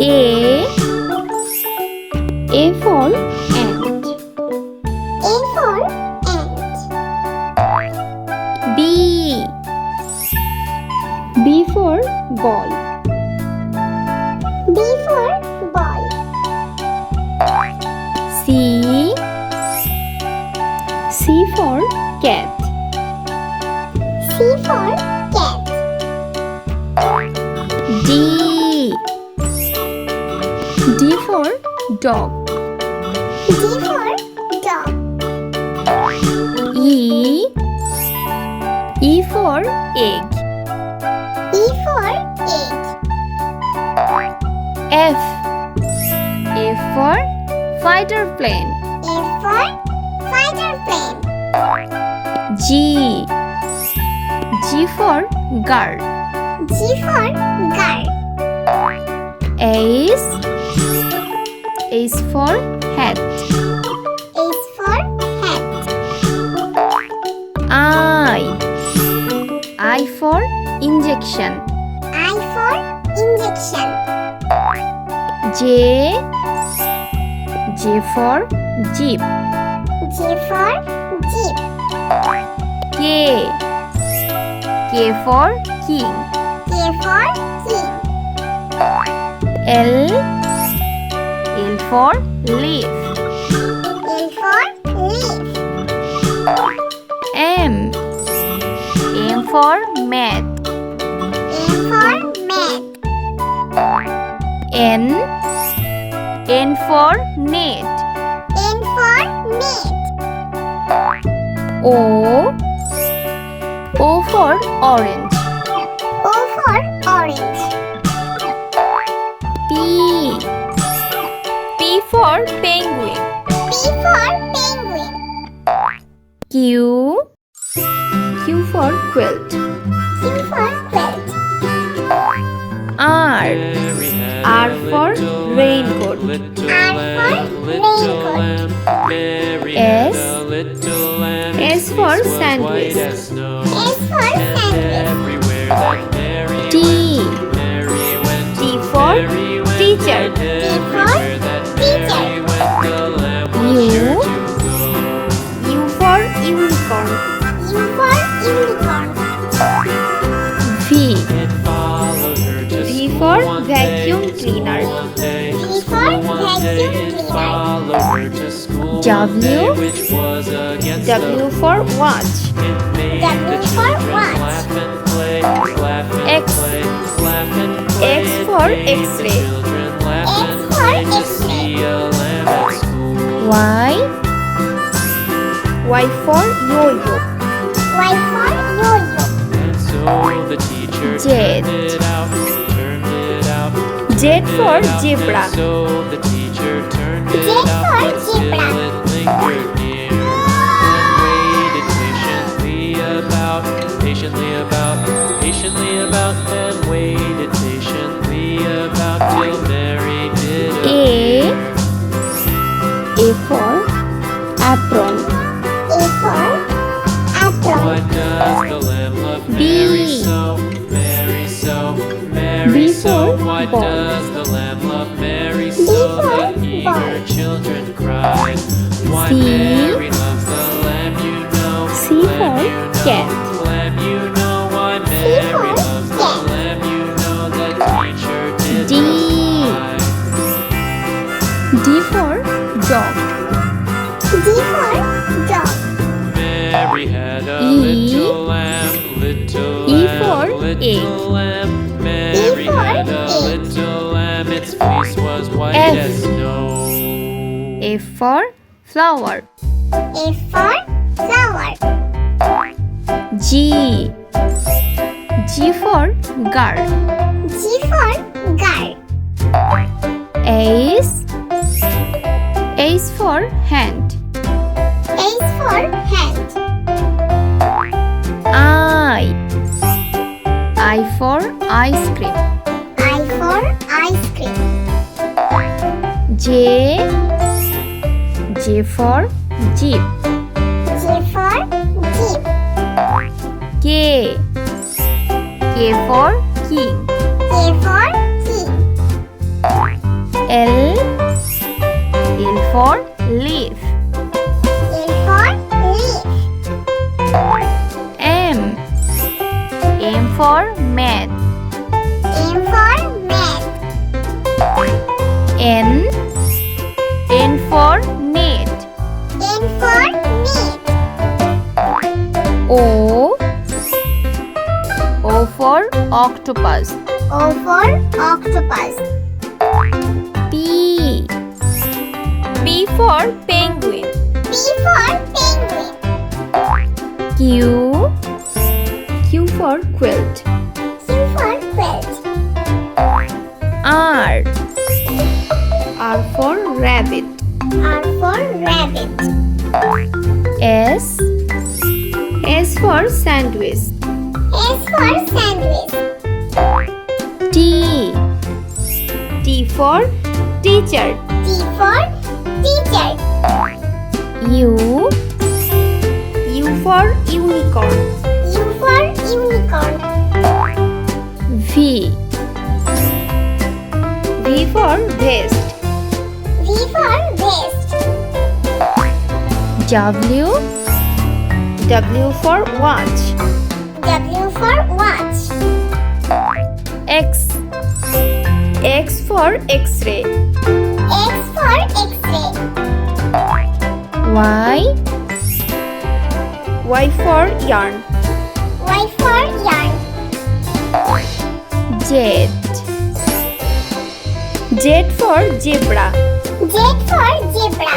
A for ant. A for ant. B for ball. B for ball. C for cat. C for cat. D for dog. D for dog. E for egg. E for egg. F for fighter plane. F for fighter plane. G for girl. G for girl. H for hat. H for hat. I for injection. I for injection. J for jeep. J for jeep. K for king. K for king. L for leaf. L for leaf. M for mat. M for mat. N for net. N for net. O for orange. O for orange. P for penguin. P for penguin. Q for quilt. Q for quilt. R for raincoat. R for raincoat. S for sandwich. S for sandwich. T for teacher. T for teacher. U for unicorn. U for unicorn. V for vacuum cleaner. V for vacuum cleaner. W for watch. W for watch. X for X-ray. X for X-ray. Y for yo-yo. Y for yo-yo. Z for zebra. Z for zebra. Patiently about and waited patiently about till Mary did A for apron. A for apron. Why does the lamb love Mary so? Mary so, Mary so. Why does the lamb love Mary so? The eager children cry. Why Mary loves the lamb, you know. Lamb, you know. Cat. Lamb, you know. Why Mary loves the lamb, you know. The teacher did D for dog. D for dog. Mary had a little lamb, little E for little egg. lamb. Mary for had a egg. little lamb, its fleece was white F. as snow. F for flower. F for flower. G for girl. G for girl. H for hand. H for hand. I for ice cream. I for ice cream. J for jeep. J for jeep. K for king. K for king. L. L for leaf. L for leaf. M. M for mat. M for mat. N. N for net. N for net. O. O for octopus. O for octopus. P. P for penguin. P for penguin. Q. Q for quilt. Q for quilt. R. R for rabbit. R for rabbit. S. S for sandwich. S for sandwich. T. T for teacher. T for teacher. U. U for unicorn. U for unicorn. V. V for vest. V for vest. W. W for watch. W for watch. X. X for X-ray. X for X-ray. Y. Y for yarn. Y for yarn. Z. Z for zebra. Z for zebra.